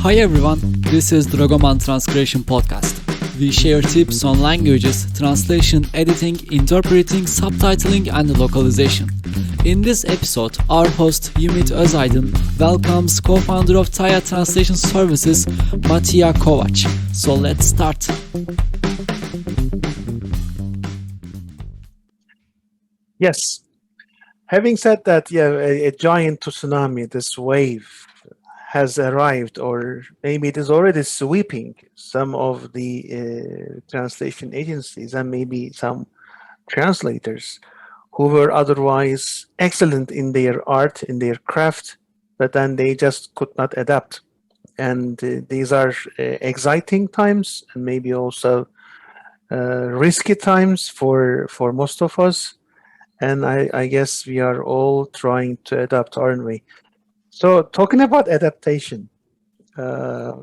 Hi everyone, this is Dragoman Translation podcast. We share tips on languages, translation, editing, interpreting, subtitling, and localization. In this episode, our host Umit Ozaydin welcomes co-founder of Taia Translation Services, Matija Kovac. So let's start. Yes. Having said that, a giant tsunami, this wave, has arrived, or maybe it is already sweeping some of the translation agencies and maybe some translators who were otherwise excellent in their art, in their craft, but then they just could not adapt. And these are exciting times and maybe also risky times for most of us. And I guess we are all trying to adapt, aren't we? So talking about adaptation, uh,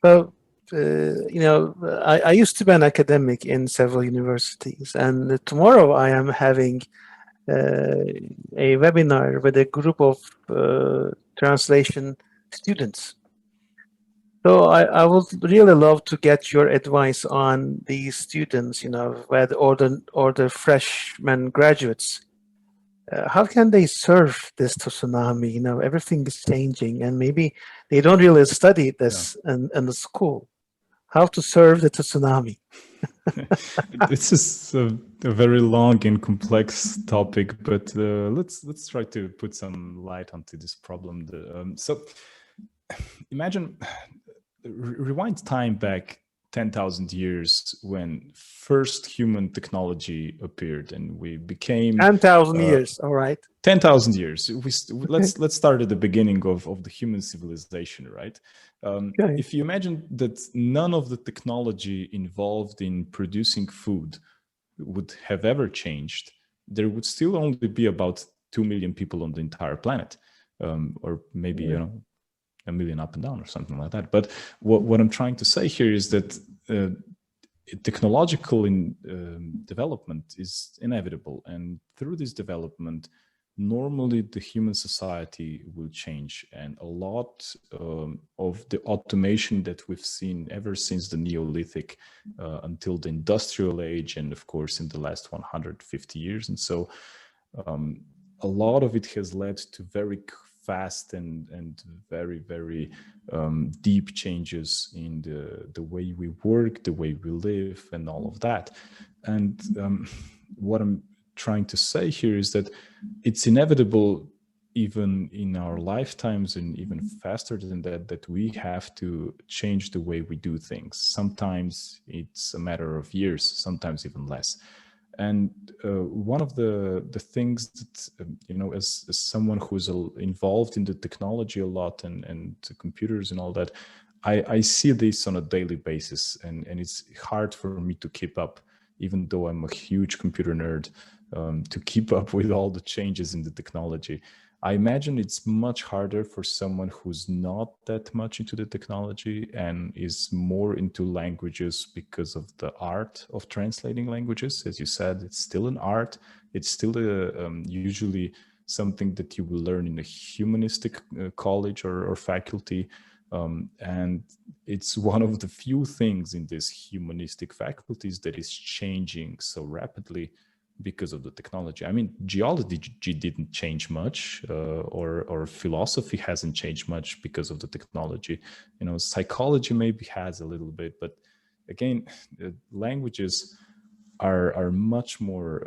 well, I used to be an academic in several universities, and tomorrow I am having a webinar with a group of translation students. So I would really love to get your advice on these students, whether or the freshman graduates. How can they serve this tsunami? Everything is changing, and maybe they don't really study this in the school. How to serve the tsunami? This is a very long and complex topic, but let's try to put some light onto this problem. So imagine, rewind time back 10,000 years when first human technology appeared and we became 10,000 years. All right. 10,000 years. Let's start at the beginning of the human civilization, right? Okay. If you imagine that none of the technology involved in producing food would have ever changed, there would still only be about 2 million people on the entire planet, or maybe a million up and down or something like that. But what I'm trying to say here is that technological development is inevitable, and through this development, normally the human society will change, and a lot of the automation that we've seen ever since the Neolithic until the industrial age, and of course in the last 150 years, and so a lot of it has led to very fast and very, very deep changes in the way we work, the way we live, and all of that. And what I'm trying to say here is that it's inevitable, even in our lifetimes and even faster than that we have to change the way we do things. Sometimes it's a matter of years, sometimes even less. And one of the things that, as someone who's involved in the technology a lot and the computers and all that, I see this on a daily basis, and it's hard for me to keep up, even though I'm a huge computer nerd, to keep up with all the changes in the technology. I imagine it's much harder for someone who's not that much into the technology and is more into languages because of the art of translating languages. As you said, it's still an art. It's still usually something that you will learn in a humanistic college or faculty. And it's one of the few things in these humanistic faculties that is changing so rapidly because of the technology. I mean, geology didn't change much, or philosophy hasn't changed much because of the technology. Psychology maybe has a little bit, but again, languages are much more,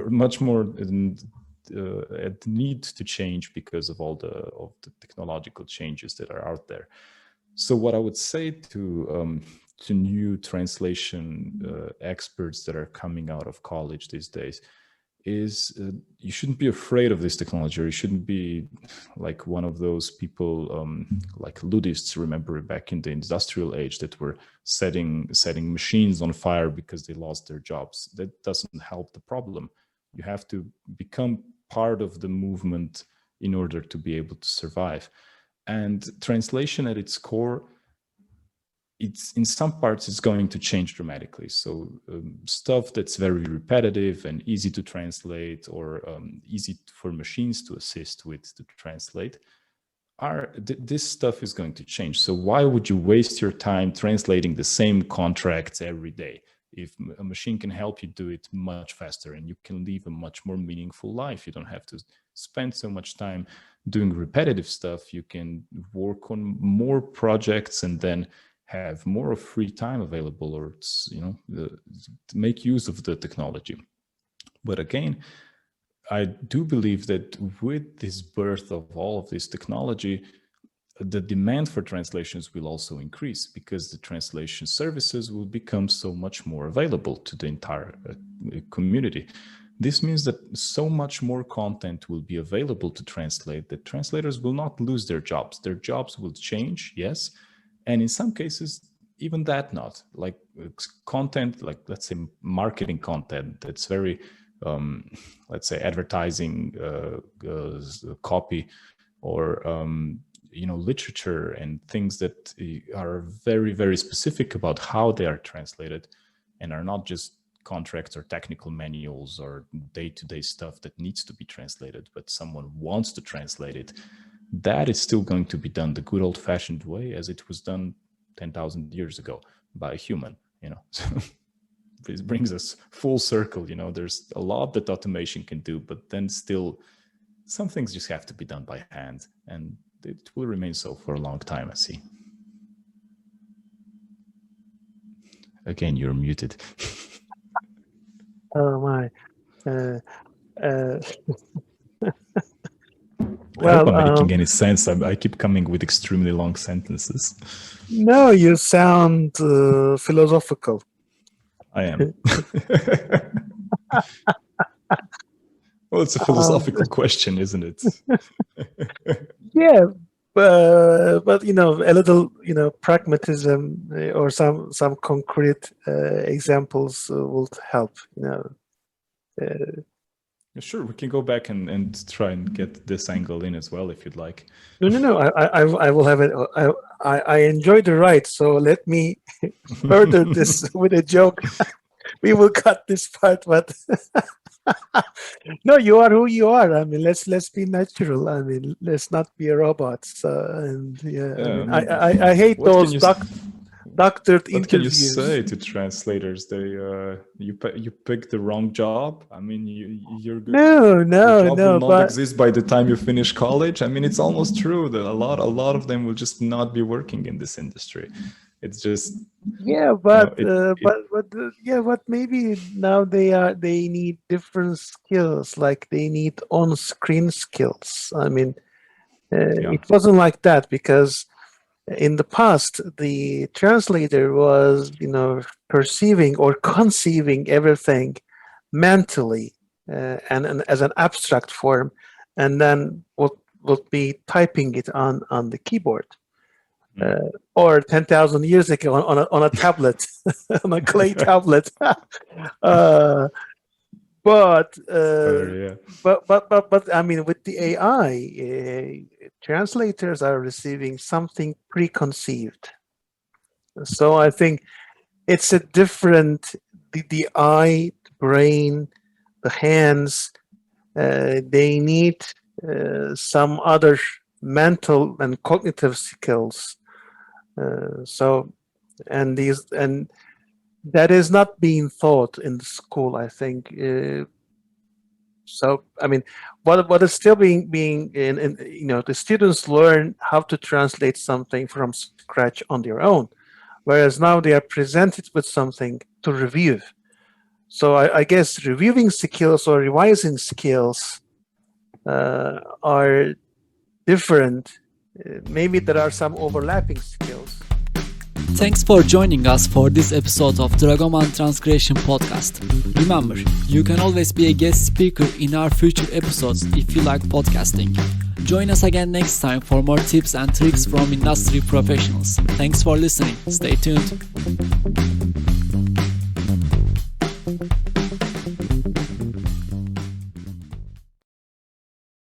much more at need to change because of all the technological changes that are out there. So what I would say to new translation experts that are coming out of college these days is you shouldn't be afraid of this technology, or you shouldn't be like one of those people like ludists, remember back in the industrial age, that were setting machines on fire because they lost their jobs. That doesn't help the problem. You have to become part of the movement in order to be able to survive. And translation at its core, it's in some parts it's going to change dramatically. So stuff that's very repetitive and easy to translate, or easy for machines to assist with to translate, this stuff is going to change. So why would you waste your time translating the same contracts every day if a machine can help you do it much faster and you can live a much more meaningful life? You don't have to spend so much time doing repetitive stuff. You can work on more projects and then have more of free time available, or to make use of the technology. But again, I do believe that with this birth of all of this technology, the demand for translations will also increase because the translation services will become so much more available to the entire community. This means that so much more content will be available to translate that translators will not lose their jobs. Their jobs will change, yes. And in some cases, even that not. Like content, like let's say marketing content that's very, let's say advertising copy, or literature and things that are very, very specific about how they are translated and are not just contracts or technical manuals or day-to-day stuff that needs to be translated, but someone wants to translate it. That is still going to be done the good old-fashioned way, as it was done 10,000 years ago by a human. So this brings us full circle. There's a lot that automation can do, but then still some things just have to be done by hand, and it will remain so for a long time, I see. Again, you're muted. Oh my. I hope I'm making any sense. I keep coming with extremely long sentences. No, you sound philosophical. I am. Well, it's a philosophical question, isn't it? Yeah, but a little pragmatism or some concrete examples will help. Sure, we can go back and try and get this angle in as well if you'd like. No. I will have it. I enjoy the ride, so let me further this with a joke. We will cut this part, but no, you are who you are. I mean, let's be natural. I mean, let's not be robots. I hate those doctored interviews. What can you say to translators? They you picked the wrong job. I mean, you're good. No. Will not exist by the time you finish college. I mean, it's almost true that a lot of them will just not be working in this industry. It's just but maybe now they need different skills. Like they need on-screen skills. I mean, it wasn't like that because in the past the translator was perceiving or conceiving everything mentally and as an abstract form, and then would be typing it on the keyboard. Or 10,000 years ago on a tablet, on a clay tablet. But I mean, with the AI, translators are receiving something preconceived. So I think it's a different. The eye, the brain, the hands. They need some other mental and cognitive skills. And that is not being taught in the school, I think. So I mean, what is still being the students learn how to translate something from scratch on their own, whereas now they are presented with something to review. So I guess reviewing skills or revising skills are different. Maybe there are some overlapping skills. Thanks for joining us for this episode of Dragoman Transcreation podcast. Remember, you can always be a guest speaker in our future episodes if you like podcasting. Join us again next time for more tips and tricks from industry professionals. Thanks for listening. Stay tuned.